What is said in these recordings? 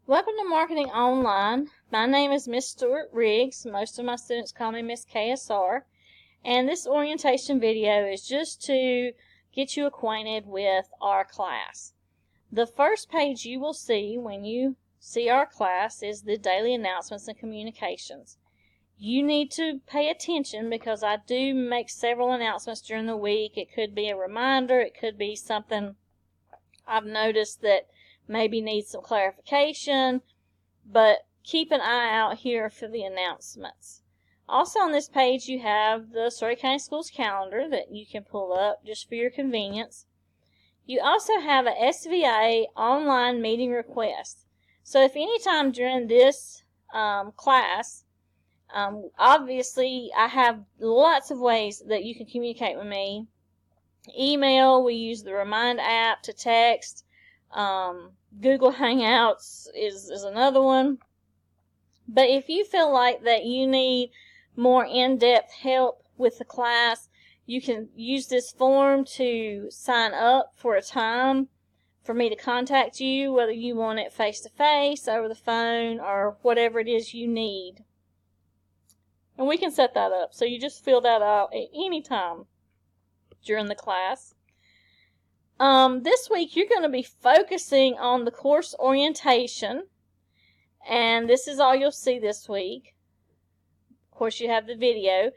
Welcome to Marketing Online. My name is Miss Stewart Riggs. Most of my students call me Miss KSR. And this orientation video is just to get you acquainted with our class. The first page you will see when you see our class is the daily announcements and communications. You need to pay attention because I do make several announcements during the week. It could be a reminder. It could be something I've noticed that maybe needs some clarification, but keep an eye out here for the announcements. Also on this page you have the Story County Schools calendar that you can pull up just for your convenience. You also have a SVA online meeting request. So if any time during this class, obviously I have lots of ways that you can communicate with me. Email, we use the Remind app to text. Google Hangouts is another one. But if you feel like that you need more in-depth help with the class, you can use this form to sign up for a time for me to contact you, whether you want it face-to-face, over the phone, or whatever it is you need. And we can set that up. So you just fill that out at any time during the class. This week you're going to be focusing on the course orientation, and this is all you'll see this week. Of course you have the video,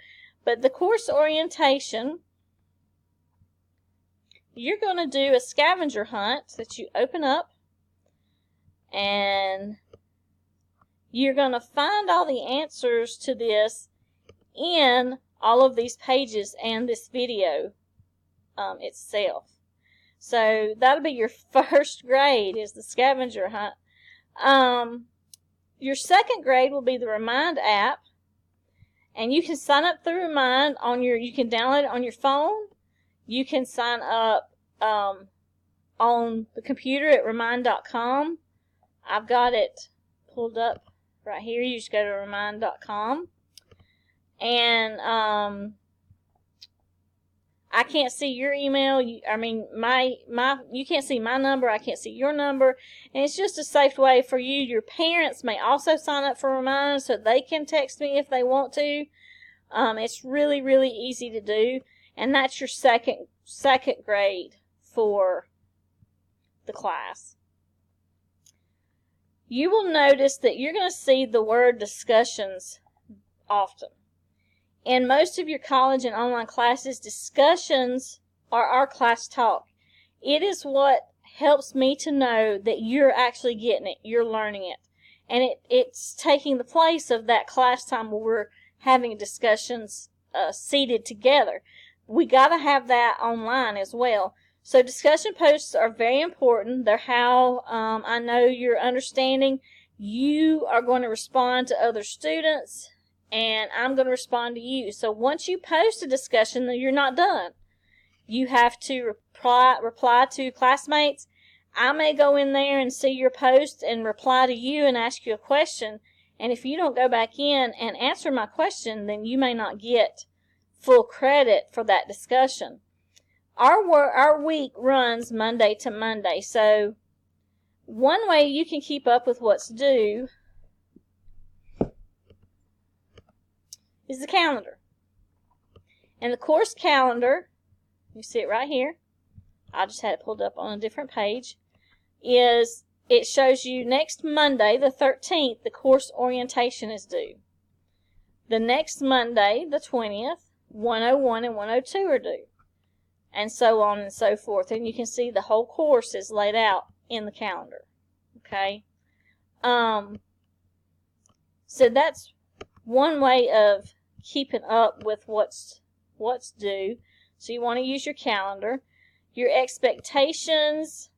but the course orientation, you're going to do a scavenger hunt that you open up, and you're going to find all the answers to this in all of these pages and this video itself. So that'll be your first grade, is the scavenger hunt. Your second grade will be the Remind app, and you can sign up through Remind on you can download it on your phone. You can sign up on the computer at remind.com. I've got it pulled up right here. You just go to remind.com, and I can't see your email. You can't see my number. I can't see your number. And it's just a safe way for you. Your parents may also sign up for Remind so they can text me if they want to. It's really, really easy to do. And that's your second grade for the class. You will notice that you're going to see the word discussions often. In most of your college and online classes, discussions are our class talk. It is what helps me to know that you're actually getting it, you're learning it. And it's taking the place of that class time where we're having discussions seated together. We got to have that online as well. So discussion posts are very important. They're how I know you're understanding. You are going to respond to other students, and I'm going to respond to you. So once you post a discussion, you're not done. You have to reply to classmates. I may go in there and see your post and reply to you and ask you a question. And if you don't go back in and answer my question, then you may not get full credit for that discussion. Our week runs Monday to Monday. So one way you can keep up with what's due is the calendar. And the course calendar, you see it right here, I just had it pulled up on a different page, it shows you next Monday, the 13th, the course orientation is due. The next Monday, the 20th, 101 and 102 are due. And so on and so forth. And you can see the whole course is laid out in the calendar. Okay? So that's one way of keeping up with what's due. So you want to use your calendar. Your expectations,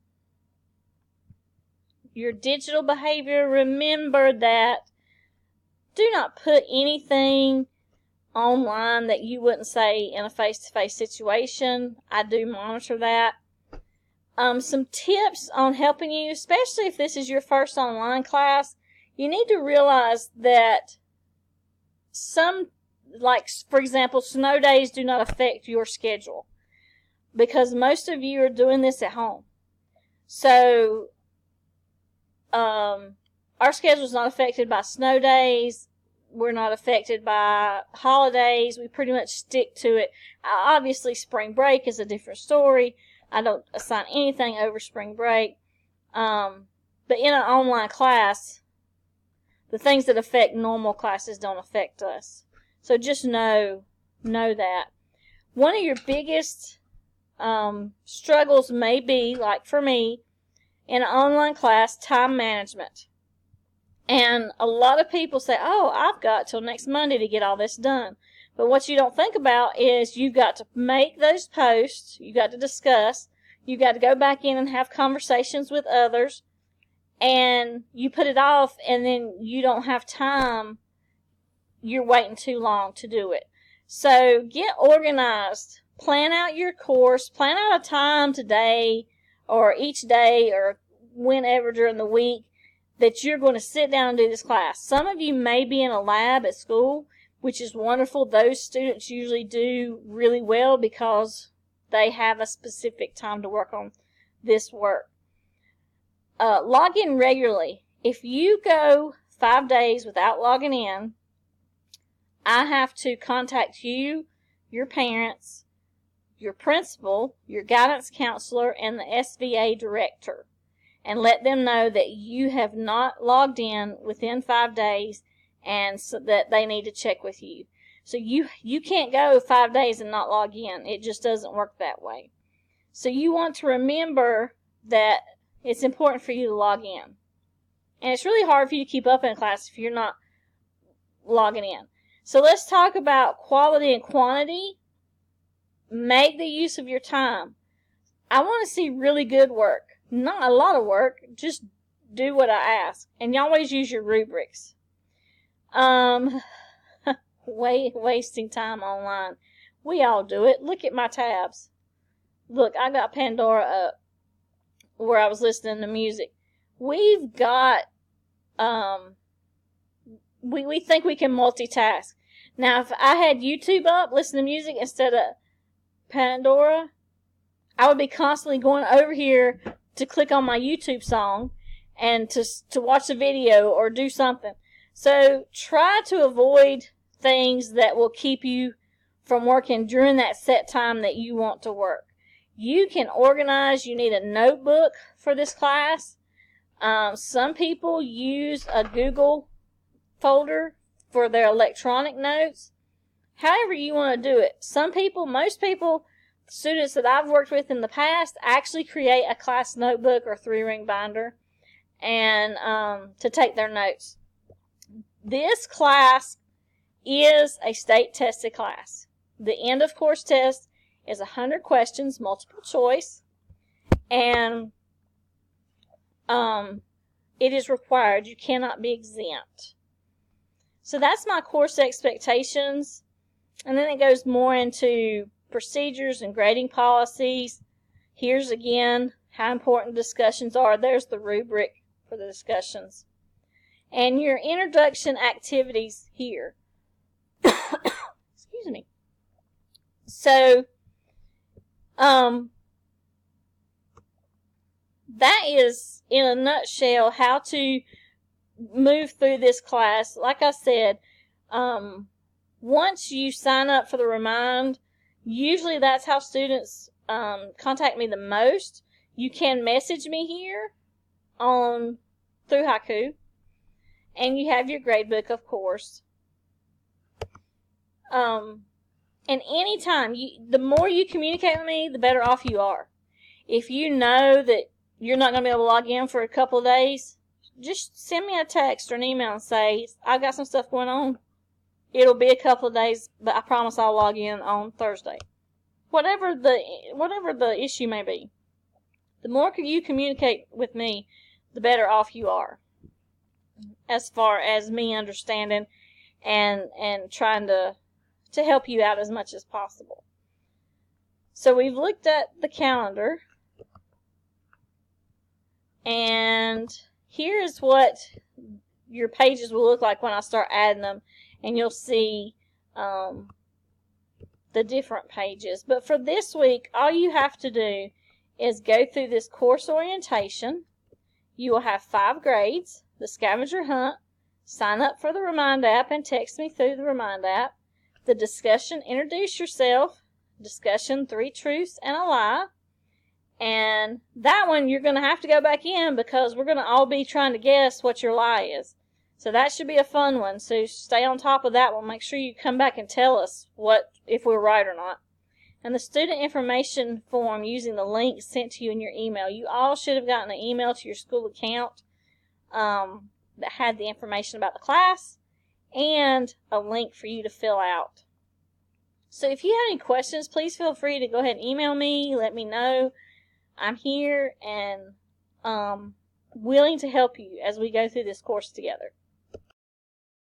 your digital behavior, remember that do not put anything online that you wouldn't say in a face-to-face situation. I do monitor that. Some tips on helping you, especially if this is your first online class, you need to realize that for example, snow days do not affect your schedule because most of you are doing this at home. So our schedule's not affected by snow days. We're not affected by holidays. We pretty much stick to it. Obviously, spring break is a different story. I don't assign anything over spring break. But in an online class, the things that affect normal classes don't affect us. So just know that. One of your biggest struggles may be, like for me, in an online class, time management. And a lot of people say, oh, I've got till next Monday to get all this done. But what you don't think about is you've got to make those posts, you've got to discuss, you've got to go back in and have conversations with others, and you put it off and then you don't have time. You're waiting too long to do it. So get organized. Plan out your course. Plan out a time today or each day or whenever during the week that you're going to sit down and do this class. Some of you may be in a lab at school, which is wonderful. Those students usually do really well because they have a specific time to work on this work. Log in regularly. If you go 5 days without logging in, I have to contact you, your parents, your principal, your guidance counselor, and the SVA director, and let them know that you have not logged in within 5 days and so that they need to check with you. So you can't go 5 days and not log in. It just doesn't work that way. So you want to remember that it's important for you to log in. And it's really hard for you to keep up in class if you're not logging in. So let's talk about quality and quantity. Make the use of your time. I want to see really good work. Not a lot of work. Just do what I ask. And you always use your rubrics. Wasting time online. We all do it. Look at my tabs. Look, I got Pandora up where I was listening to music. We've got, we think we can multitask. Now, if I had YouTube up, listening to music instead of Pandora, I would be constantly going over here to click on my YouTube song and to watch a video or do something. So try to avoid things that will keep you from working during that set time that you want to work. You can organize. You need a notebook for this class. Some people use a Google folder for their electronic notes. However you want to do it. Most people, students that I've worked with in the past, actually create a class notebook or 3-ring binder and to take their notes. This class is a state tested class. The end of course test is 100 questions, multiple choice, and it is required. You cannot be exempt. So that's my course expectations, and then it goes more into procedures and grading policies. Here's again how important discussions are. There's the rubric for the discussions. And your introduction activities here. Excuse me. So, that is, in a nutshell, how to move through this class. Like I said, once you sign up for the Remind, usually that's how students contact me the most. You can message me here through Haiku, and you have your gradebook, of course. And anytime, the more you communicate with me, the better off you are. If you know that you're not going to be able to log in for a couple of days, just send me a text or an email and say, I've got some stuff going on. It'll be a couple of days, but I promise I'll log in on Thursday. Whatever the issue may be. The more you communicate with me, the better off you are. As far as me understanding and trying to help you out as much as possible. So we've looked at the calendar. And here's what your pages will look like when I start adding them. And you'll see the different pages. But for this week, all you have to do is go through this course orientation. You will have 5 grades, the scavenger hunt, sign up for the Remind app and text me through the Remind app, the discussion, introduce yourself, discussion, 3 truths and a lie, and that one you're going to have to go back in because we're going to all be trying to guess what your lie is. So that should be a fun one, so stay on top of that one. Make sure you come back and tell us if we're right or not. And the student information form using the link sent to you in your email. You all should have gotten an email to your school account that had the information about the class and a link for you to fill out. So if you have any questions, please feel free to go ahead and email me. Let me know. I'm here and willing to help you as we go through this course together.